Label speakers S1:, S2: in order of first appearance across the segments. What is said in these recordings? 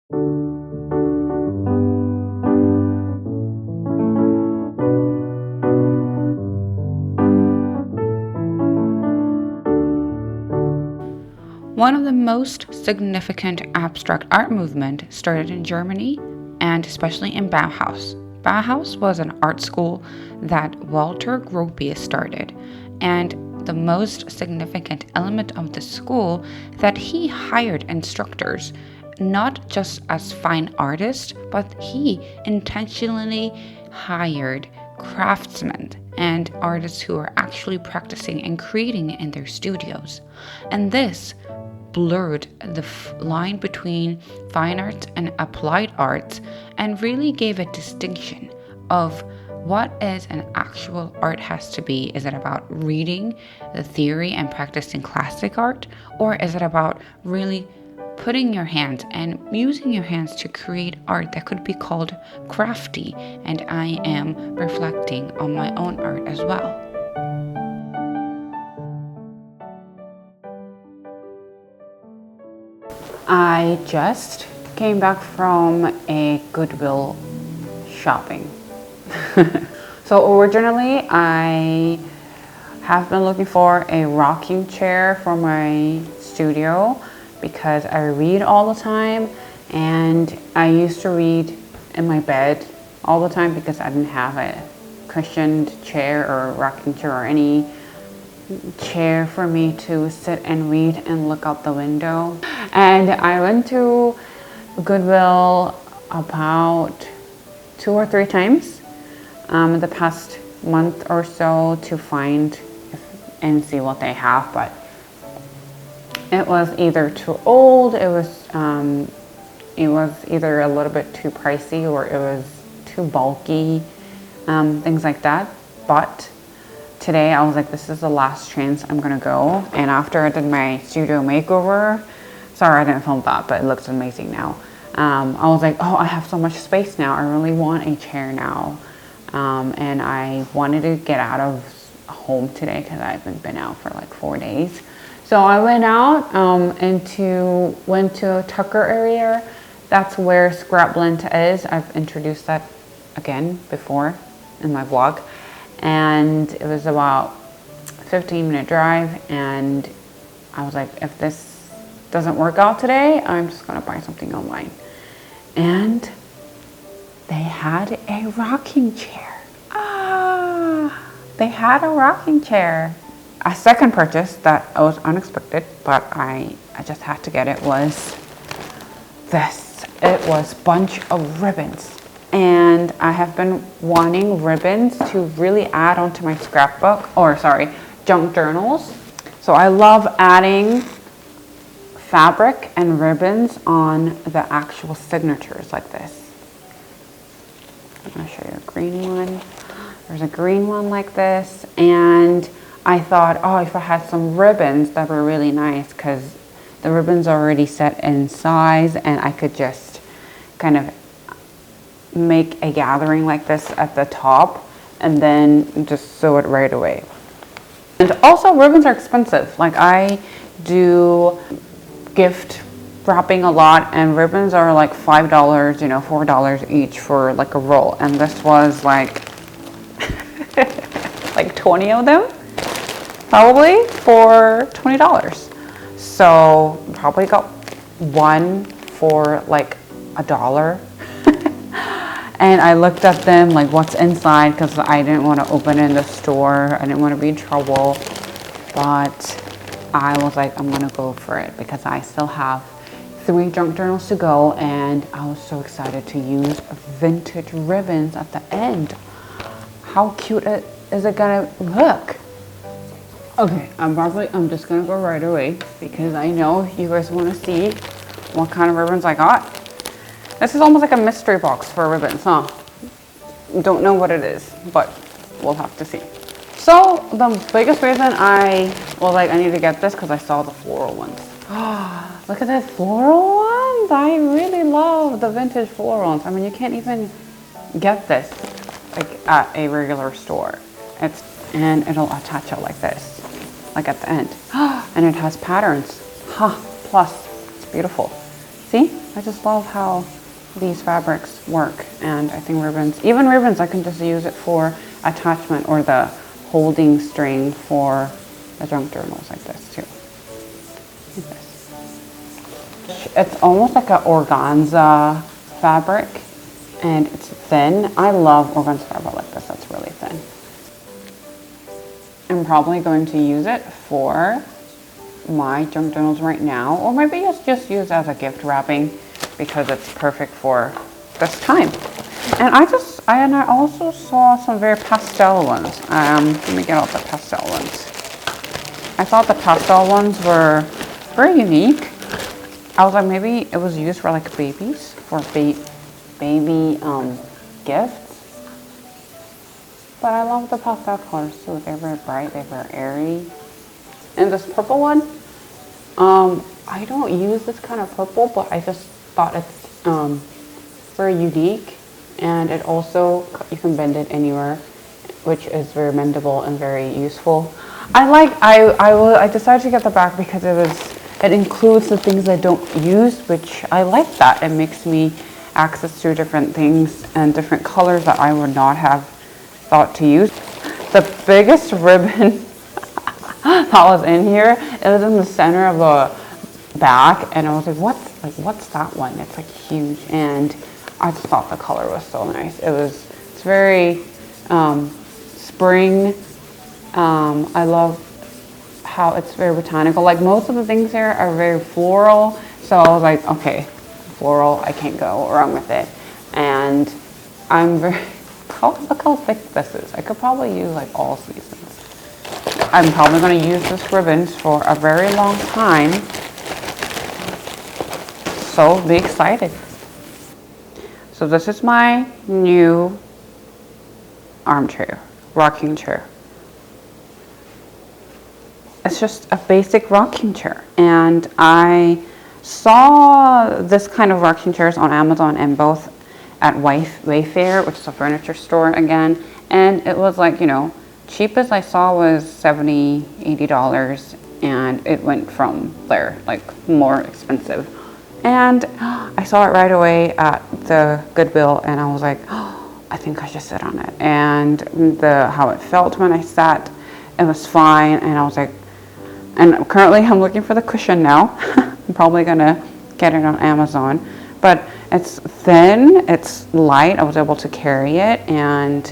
S1: One of the most significant abstract art movement started in Germany, and especially in Bauhaus. Bauhaus was an art school that Walter Gropius started, and the most significant element of the school that he hired instructors, not just as fine artists, but he intentionally hired craftsmen and artists who are actually practicing and creating in their studios. And this blurred the line between fine arts and applied arts and really gave a distinction of what is an actual art has to be. Is it about reading the theory and practicing classic art, or is it about really putting your hands and using your hands to create art that could be called crafty? And I am reflecting on my own art as well. I just came back from a Goodwill shopping. So originally I have been looking for a rocking chair for my studio because I read all the time, and I used to read in my bed all the time because I didn't have a cushioned chair or rocking chair or any chair for me to sit and read and look out the window. And I went to Goodwill about 2 or 3 times in the past month or so to find and see what they have, but it was either too old, it was either a little bit too pricey, or it was too bulky, things like that. But today I was like, this is the last chance I'm gonna go. And after I did my studio makeover, sorry I didn't film that, but it looks amazing now. I was like, oh, I have so much space now. I really want a chair now. And I wanted to get out of home today because I haven't been out for like 4 days. So I went out went to Tucker area. That's where Scrapblend is. I've introduced that again before in my vlog. And it was about 15-minute drive, and I was like, if this doesn't work out today, I'm just gonna buy something online. And they had a rocking chair. They had a rocking chair. A second purchase that was unexpected, but I just had to get it, was this. It was a bunch of ribbons. And I have been wanting ribbons to really add onto my junk journals. So I love adding fabric and ribbons on the actual signatures like this. I'm gonna show you a green one. There's a green one like this, and I thought, oh, if I had some ribbons, that would be really nice, because the ribbons are already set in size, and I could just kind of make a gathering like this at the top and then just sew it right away. And also, ribbons are expensive. Like, I do gift wrapping a lot, and ribbons are like $5, $4 each for like a roll, and this was like like 20 of them probably for $20. So probably got one for like $1. And I looked at them like what's inside, because I didn't want to open it in the store. I didn't want to be in trouble, but I was like, I'm gonna go for it because I still have 3 junk journals to go, and I was so excited to use vintage ribbons at the end. How cute is it gonna look? Okay, I'm just gonna go right away because I know you guys want to see what kind of ribbons I got. This is almost like a mystery box for ribbons, huh? Don't know what it is, but we'll have to see. So the biggest reason I was like, I need to get this, because I saw the floral ones. Look at the floral ones. I really love the vintage floral ones. I mean, you can't even get this like at a regular store. And it'll attach it like this, like at the end. And it has patterns. Plus, it's beautiful. See, I just love how these fabrics work. And I think ribbons, even ribbons, I can just use it for attachment or the holding string for the junk journals like this too. Like this. It's almost like an organza fabric, and it's thin. I love organza fabric like this. That's really thin. I'm probably going to use it for my junk journals right now, or maybe just use as a gift wrapping because it's perfect for this time. And I also saw some very pastel ones. Let me get out the pastel ones. I thought the pastel ones were very unique. I was like, maybe it was used for like babies, for baby gifts. But I love the pastel colors too. They're very bright, they're very airy. And this purple one, I don't use this kind of purple, but I just thought it's very unique. And it also, you can bend it anywhere, which is very mendable and very useful. I decided to get the back because it includes the things I don't use, which I like that. It makes me access to different things and different colors that I would not have thought to use. The biggest ribbon that was in here, it was in the center of the back, and I was like, what's that one? It's like huge, and I just thought the color was so nice. It's very spring. I love how it's very botanical. Like most of the things here are very floral, so I was like, okay, floral, I can't go wrong with it. And I'm very, look how thick this is. I could probably use like all seasons. I'm probably going to use this ribbons for a very long time, so be excited. So this is my new armchair, rocking chair. It's just a basic rocking chair, and I saw this kind of rocking chairs on Amazon and both at Wayfair, which is a furniture store again, and it was like, you know, cheapest I saw was $70, $80, and it went from there, like more expensive. And I saw it right away at the Goodwill, and I was like, oh, I think I should sit on it. And how it felt when I sat, it was fine, and I was like, and currently I'm looking for the cushion now. I'm probably gonna get it on Amazon, but it's thin, it's light, I was able to carry it, and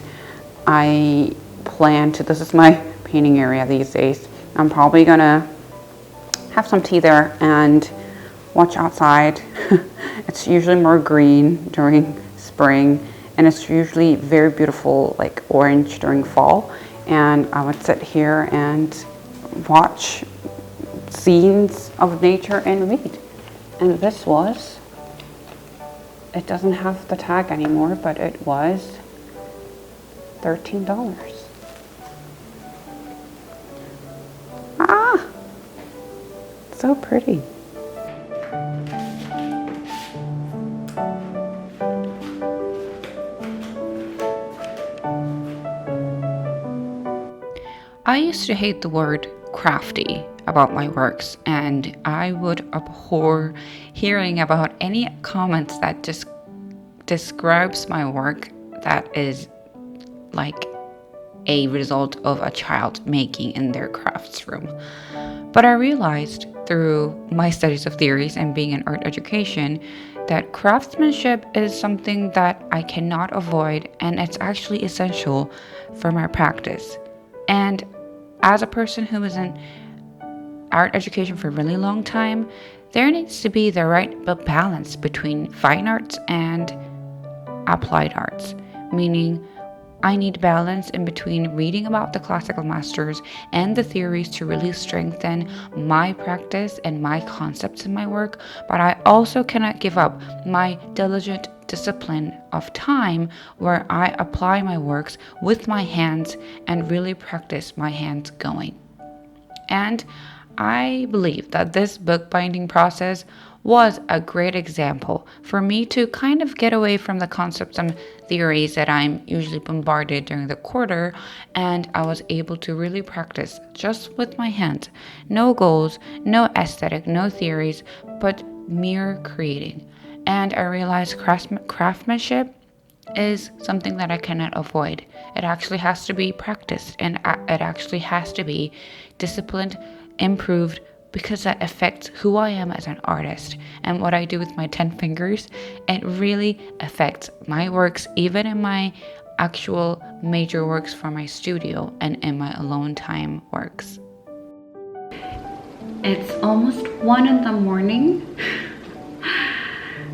S1: I plan to, this is my painting area these days. I'm probably gonna have some tea there and watch outside. It's usually more green during spring, and it's usually very beautiful, like orange during fall. And I would sit here and watch scenes of nature and read. And this was, it doesn't have the tag anymore, but it was $13. Ah, so pretty. I used to hate the word crafty about my works, and I would abhor hearing about any comments that just describes my work that is like a result of a child making in their crafts room. But I realized through my studies of theories and being in art education that craftsmanship is something that I cannot avoid, and it's actually essential for my practice. And as a person who was in art education for a really long time, there needs to be the right balance between fine arts and applied arts, meaning I need balance in between reading about the classical masters and the theories to really strengthen my practice and my concepts in my work, but I also cannot give up my diligent discipline of time where I apply my works with my hands and really practice my hands going. And I believe that this bookbinding process was a great example for me to kind of get away from the concepts and theories that I'm usually bombarded during the quarter, and I was able to really practice just with my hands. No goals, no aesthetic, no theories, but
S2: mere creating. And I realized craftsmanship is something that I cannot avoid. It actually has to be practiced, and it actually has to be disciplined, improved, because that affects who I am as an artist. And what I do with my 10 fingers, it really affects my works, even in my actual major works for my studio and in my alone time works. It's almost 1 in the morning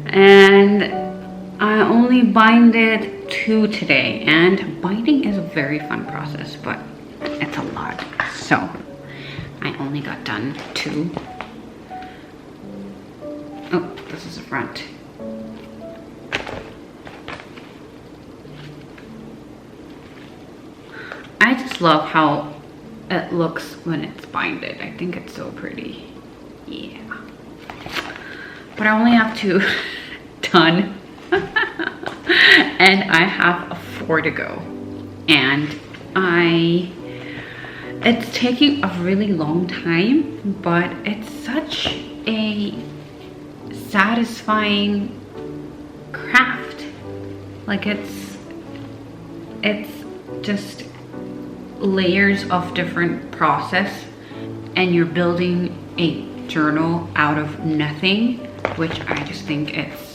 S2: and I only binded 2 today, and binding is a very fun process, but it's a lot. So I only got done 2. Oh, this is the front. I just love how it looks when it's binded. I think it's so pretty. Yeah. But I only have 2 done. And I have 4 to go. And it's taking a really long time, but it's such a satisfying craft. Like it's just layers of different process, and you're building a journal out of nothing, which I just think it's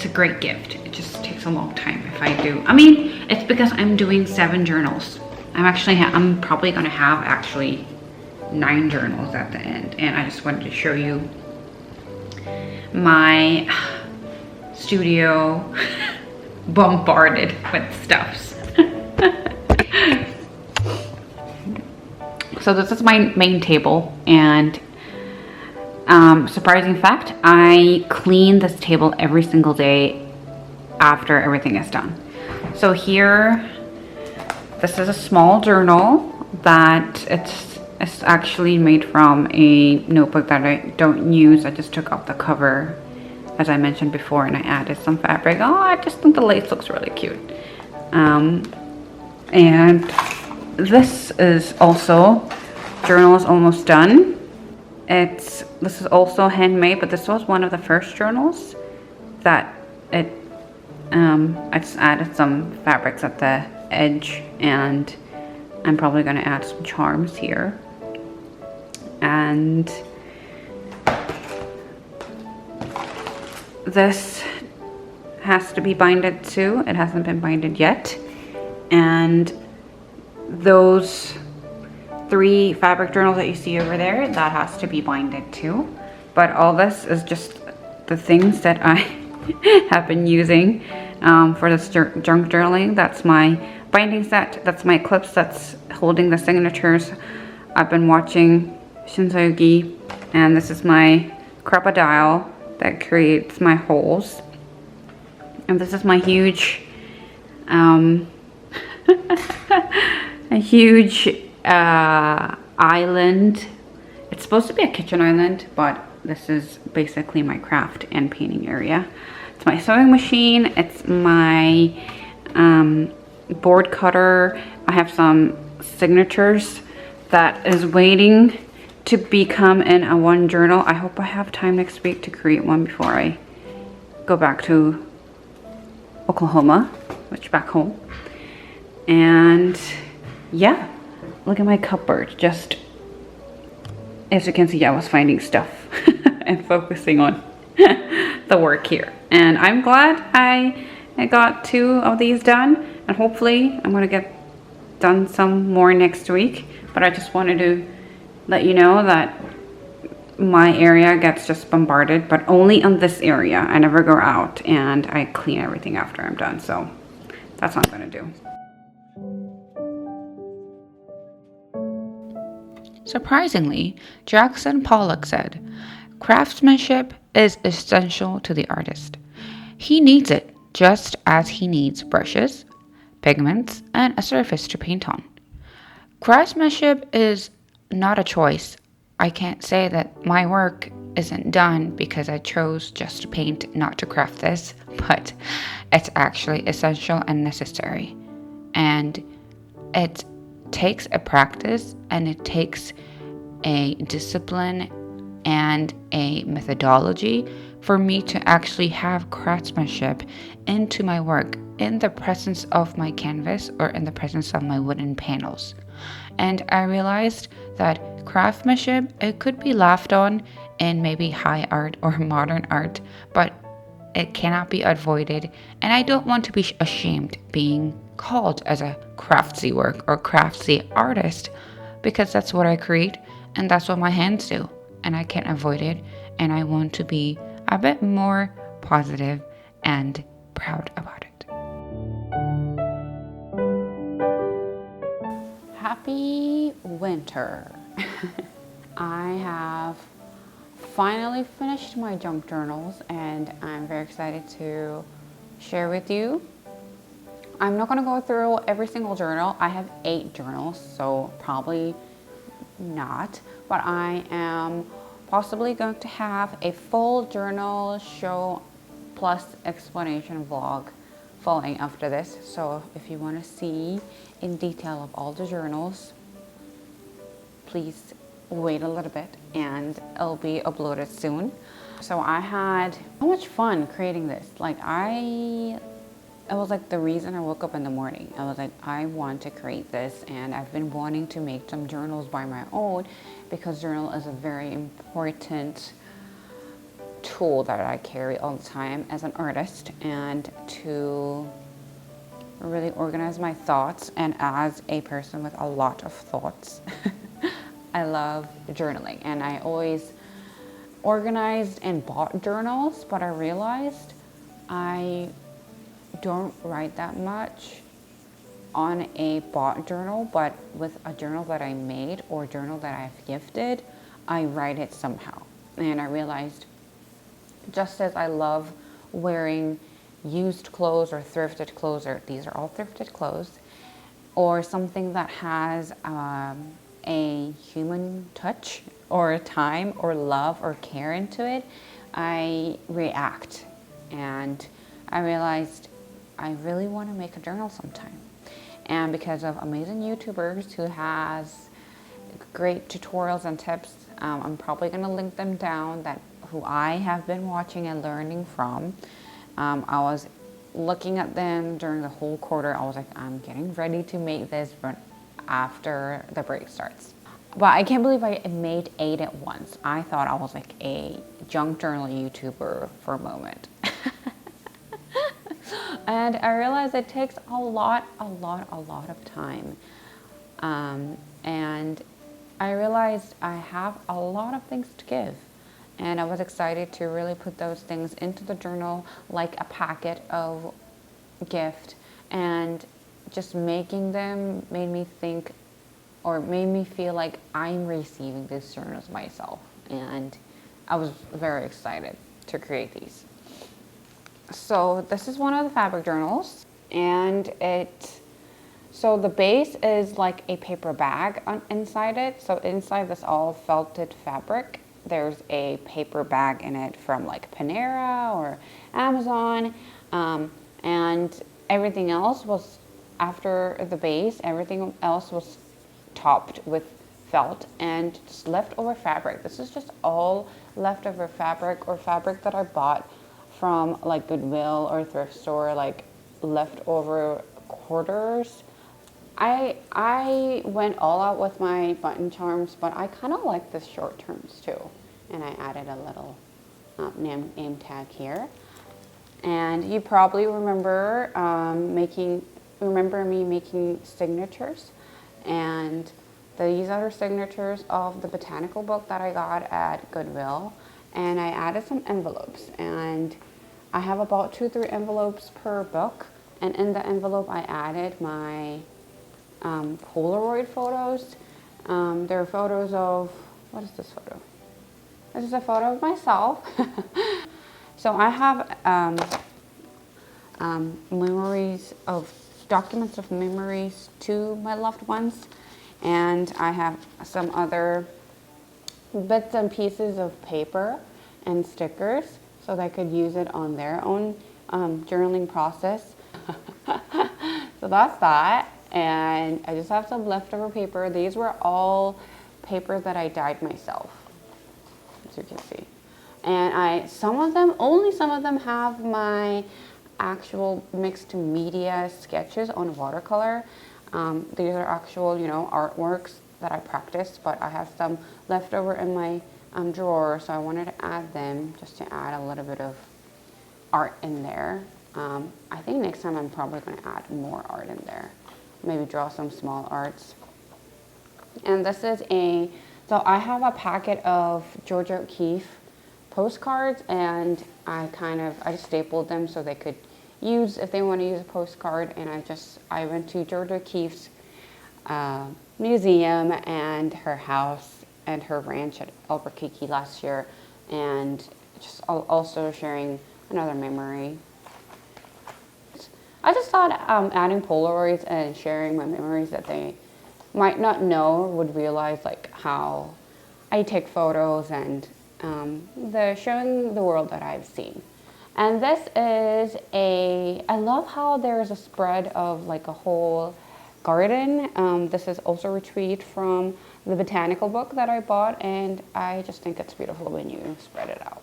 S2: a great gift. It just takes a long time if I do. I mean, it's because I'm doing 7 journals. I'm probably gonna have actually 9 journals at the end, and I just wanted to show you my studio bombarded with stuffs. So this is my main table, and surprising fact, I clean this table every single day after everything is done. So here, this is a small journal that it's actually made from a notebook that I don't use. I just took off the cover, as I mentioned before, and I added some fabric. Oh, I just think the lace looks really cute. And this is also, journal is almost done. This is also handmade, but this was one of the first journals that I just added some fabrics at the edge, and I'm probably going to add some charms here. And this has to be binded too. It hasn't been binded yet. And those 3 fabric journals that you see over there, that has to be binded too. But all this is just the things that I have been using for this junk journaling. That's my binding set, that's my clips that's holding the signatures. I've been watching Shinsogi, and this is my crocodile that creates my holes. And this is my huge a huge island. It's supposed to be a kitchen island, but this is basically my craft and painting area. It's my sewing machine. It's my board cutter. I have some signatures that is waiting to become in a 1 journal. I hope I have time next week to create one before I go back to Oklahoma, which back home. And yeah, look at my cupboard. Just as you can see, I was finding stuff and focusing on the work here. And I'm glad I got 2 of these done, and hopefully I'm gonna get done some more next week. But I just wanted to let you know that my area gets just bombarded, but only on this area. I never go out, and I clean everything after I'm done. So that's what I'm gonna do. Surprisingly, Jackson Pollock said, "Craftsmanship is essential to the artist. He needs it just as he needs brushes, pigments, and a surface to paint on. Craftsmanship is not a choice. I can't say that my work isn't done because I chose just to paint, not to craft this, but it's actually essential and necessary. And it takes a practice, and it takes a discipline and a methodology for me to actually have craftsmanship into my work in the presence of my canvas or in the presence of my wooden panels. And I realized that craftsmanship, it could be laughed on in maybe high art or modern art, but it cannot be avoided, and I don't want to be ashamed being called as a craftsy work or craftsy artist, because that's what I create and that's what my hands do, and I can't avoid it, and I want to be a bit more positive and proud about it.
S1: Happy winter. I have finally finished my junk journals and I'm very excited to share with you. I'm not going to go through every single journal. I have 8 journals, so probably not, but I am possibly going to have a full journal show plus explanation vlog following after this. So if you want to see in detail of all the journals, please wait a little bit and it'll be uploaded soon. So I had so much fun creating this. It was like the reason I woke up in the morning. I was like, I want to create this, and I've been wanting to make some journals by my own because journal is a very important tool that I carry all the time as an artist and to really organize my thoughts, and as a person with a lot of thoughts. I love journaling, and I always organized and bought journals, but I realized I don't write that much on a bought journal, but with a journal that I made or journal that I've gifted, I write it somehow. And I realized just as I love wearing used clothes or thrifted clothes, or these are all thrifted clothes, or something that has a human touch or time or love or care into it, I react. And I realized I really want to make a journal sometime. And because of amazing YouTubers who has great tutorials and tips, I'm probably going to link them down, that who I have been watching and learning from. I was looking at them during the whole quarter. I was like, I'm getting ready to make this, but after the break starts. But I can't believe I made 8 at once. I thought I was like a junk journal YouTuber for a moment. And I realized it takes a lot of time. And I realized I have a lot of things to give. And I was excited to really put those things into the journal like a packet of gift. And just making them made me think, or made me feel like I'm receiving these journals myself. And I was very excited to create these. So this is one of the fabric journals, and so the base is like a paper bag inside it. So inside this all felted fabric, there's a paper bag in it from like Panera or Amazon, and everything else was, after the base, everything else was topped with felt and just leftover fabric. This is just all leftover fabric, or fabric that I bought from like Goodwill or thrift store, like leftover quarters. I went all out with my button charms, but I kind of like the short terms too. And I added a little name tag here. And you probably remember me making signatures. And these are signatures of the botanical book that I got at Goodwill. And I added some envelopes, and I have about 2-3 envelopes per book. And in the envelope, I added my Polaroid photos. There are photos of, what is this photo? This is a photo of myself. So I have memories of, documents of memories to my loved ones. And I have some other bits and pieces of paper and stickers so they could use it on their own journaling process. So that's that. And I just have some leftover paper. These were all paper that I dyed myself. as you can see. And only some of them have my actual mixed media sketches on watercolor. These are actual, you know, artworks that I practiced, but I have some left over in my drawer, so I wanted to add them just to add a little bit of art in there. I think next time I'm probably going to add more art in there. Maybe draw some small arts. And this is so I have a packet of Georgia O'Keeffe postcards, and I just stapled them so they could use, if they want to use a postcard. And I went to Georgia O'Keeffe's museum and her house and her ranch at Albuquerque last year, and just also sharing another memory. I just thought adding Polaroids and sharing my memories that they might not know or would realize, like how I take photos and showing the world that I've seen. And this is I love how there's a spread of like a whole garden. This is also retrieved from the botanical book that I bought, and I just think it's beautiful when you spread it out.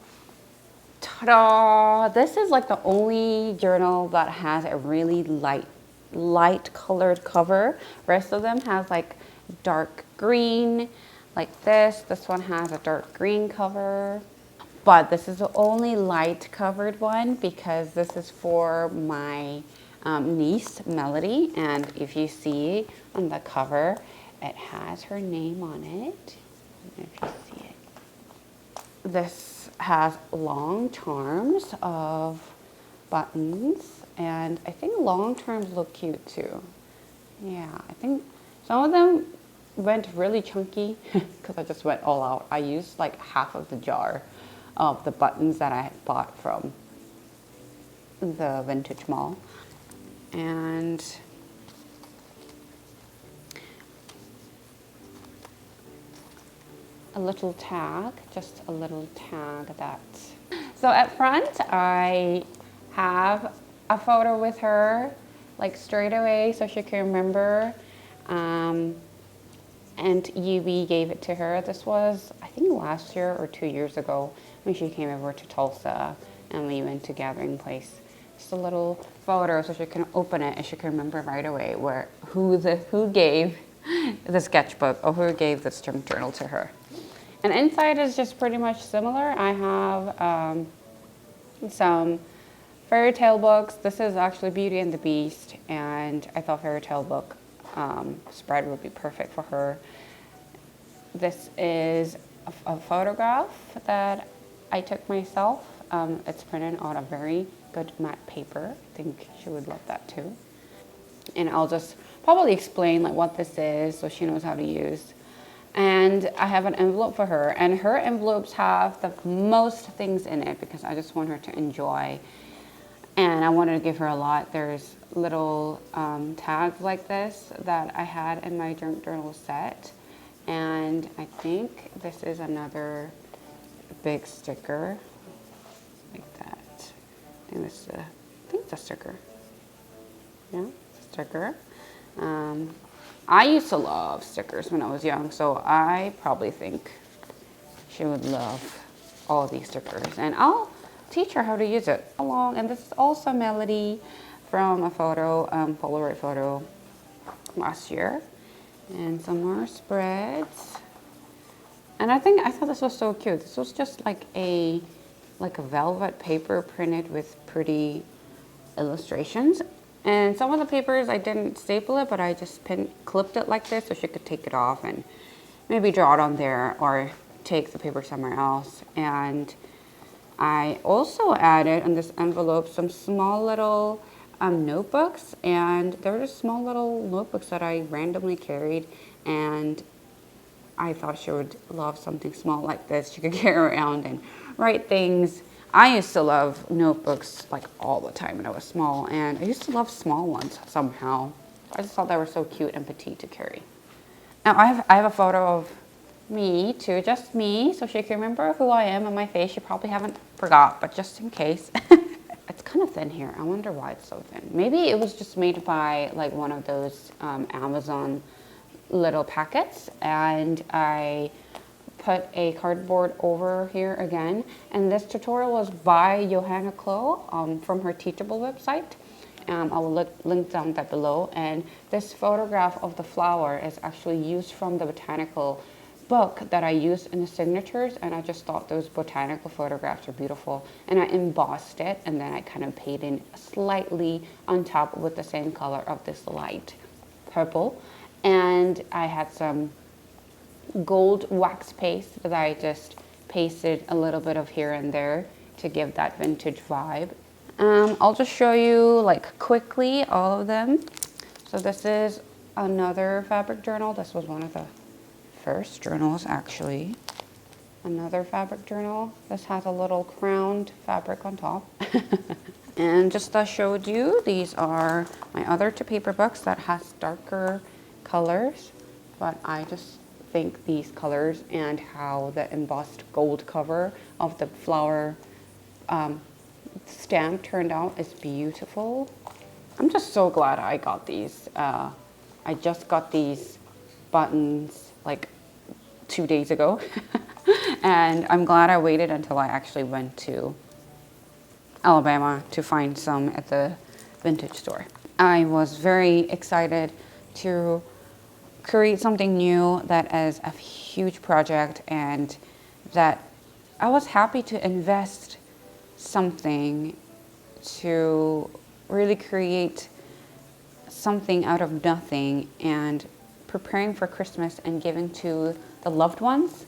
S1: Ta-da! This is like the only journal that has a really light colored cover. Rest of them has like dark green, like this. This one has a dark green cover. But this is the only light covered one because this is for my niece, Melody. And if you see on the cover, it has her name on it. I don't know if you see it. This has long charms of buttons, and I think long charms look cute too. Yeah, I think some of them went really chunky because I just went all out. I used like half of the jar of the buttons that I bought from the vintage mall. And a little tag, just a little tag that. So at front, I have a photo with her, like straight away, so she can remember. And Yubi gave it to her. This was, I think, last year or 2 years ago when she came over to Tulsa and we went to Gathering Place. Just a little photo so she can open it and she can remember right away who gave the sketchbook or who gave this junk journal to her. And inside is just pretty much similar. I have some fairy tale books. This is actually Beauty and the Beast, and I thought fairy tale book spread would be perfect for her. This is a photograph that I took myself. It's printed on a very good matte paper. I think she would love that too. And I'll just probably explain like what this is so she knows how to use. And I have an envelope for her, and her envelopes have the most things in it because I just want her to enjoy. And I wanted to give her a lot. There's little tags like this that I had in my junk journal set. And I think this is another big sticker like that. I think it's a sticker. Yeah, it's a sticker. I used to love stickers when I was young, so I probably think she would love all these stickers. And I'll teach her how to use it along. And this is also Melody from a photo, Polaroid photo last year. And some more spreads. And I thought this was so cute. This was just like a velvet paper printed with pretty illustrations. And some of the papers I didn't staple it, but I just clipped it like this so she could take it off and maybe draw it on there or take the paper somewhere else. And I also added in this envelope some small little notebooks, and they were just small little notebooks that I randomly carried, and I thought she would love something small like this. She could carry around and write things. I used to love notebooks like all the time when I was small, and I used to love small ones somehow. I just thought they were so cute and petite to carry. Now I have a photo of me too, just me, so she can remember who I am and my face. She probably haven't forgot, but just in case. It's kind of thin here. I wonder why it's so thin. Maybe it was just made by like one of those Amazon little packets, and I
S2: put a cardboard over here again. And this tutorial was by Johanna Klo from her Teachable website. I will link down that below. And this photograph of the flower is actually used from the botanical book that I used in the signatures, and I just thought those botanical photographs are beautiful, and I embossed it, and then I kind of painted slightly on top with the same color of this light purple. And I had some gold wax paste that I just pasted a little bit of here and there to give that vintage vibe. I'll just show you like quickly all of them. So this is another fabric journal. This was one of the first journals, actually. Another fabric journal. This has a little crowned fabric on top. And just as I showed you, these are my other two paper books that has darker colors, but I just think these colors and how the embossed gold cover of the flower stamp turned out is beautiful. I'm just so glad I got these. I just got these buttons like 2 days ago. And I'm glad I waited until I actually went to Alabama to find some at the vintage store. I was very excited to create something new that is a huge project, and that I was happy to invest something to really create something out of nothing and preparing for Christmas and giving to the loved ones.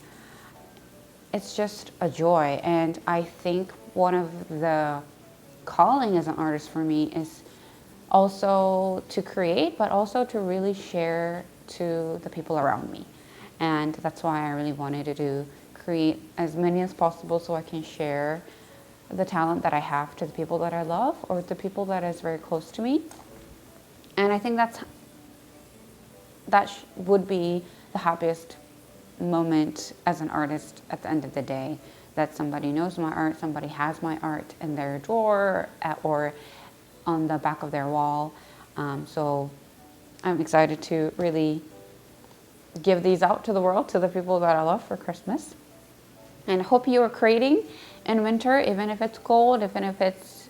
S2: It's just a joy. And I think one of the calling as an artist for me is also to create, but also to really share to the people around me. And that's why I really wanted to create as many as possible so I can share the talent that I have to the people that I love or the people that is very close to me. And I think that would be the happiest moment as an artist at the end of the day, that somebody knows my art, somebody has my art in their drawer or on the back of their wall. So I'm excited to really give these out to the world, to the people that I love for Christmas. And I hope you are creating in winter, even if it's cold, even if it's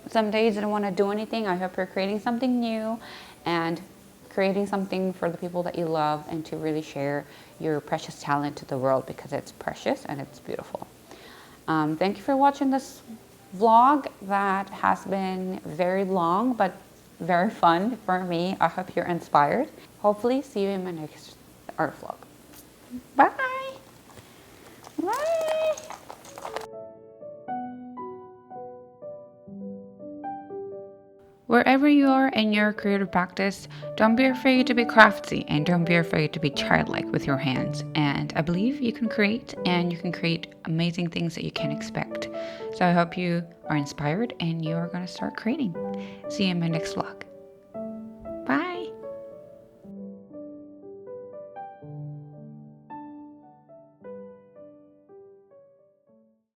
S2: some days you don't want to do anything. I hope you're creating something new and creating something for the people that you love, and to really share your precious talent to the world, because it's precious and it's beautiful. Thank you for watching this vlog that has been very long but very fun for me. I hope you're inspired. Hopefully see you in my next art vlog. Bye. Bye. Wherever you are in your creative practice, don't be afraid to be crafty, and don't be afraid to be childlike with your hands. And I believe you can create, and you can create amazing things that you can't expect. So I hope you are inspired and you are going to start creating. See you in my next vlog.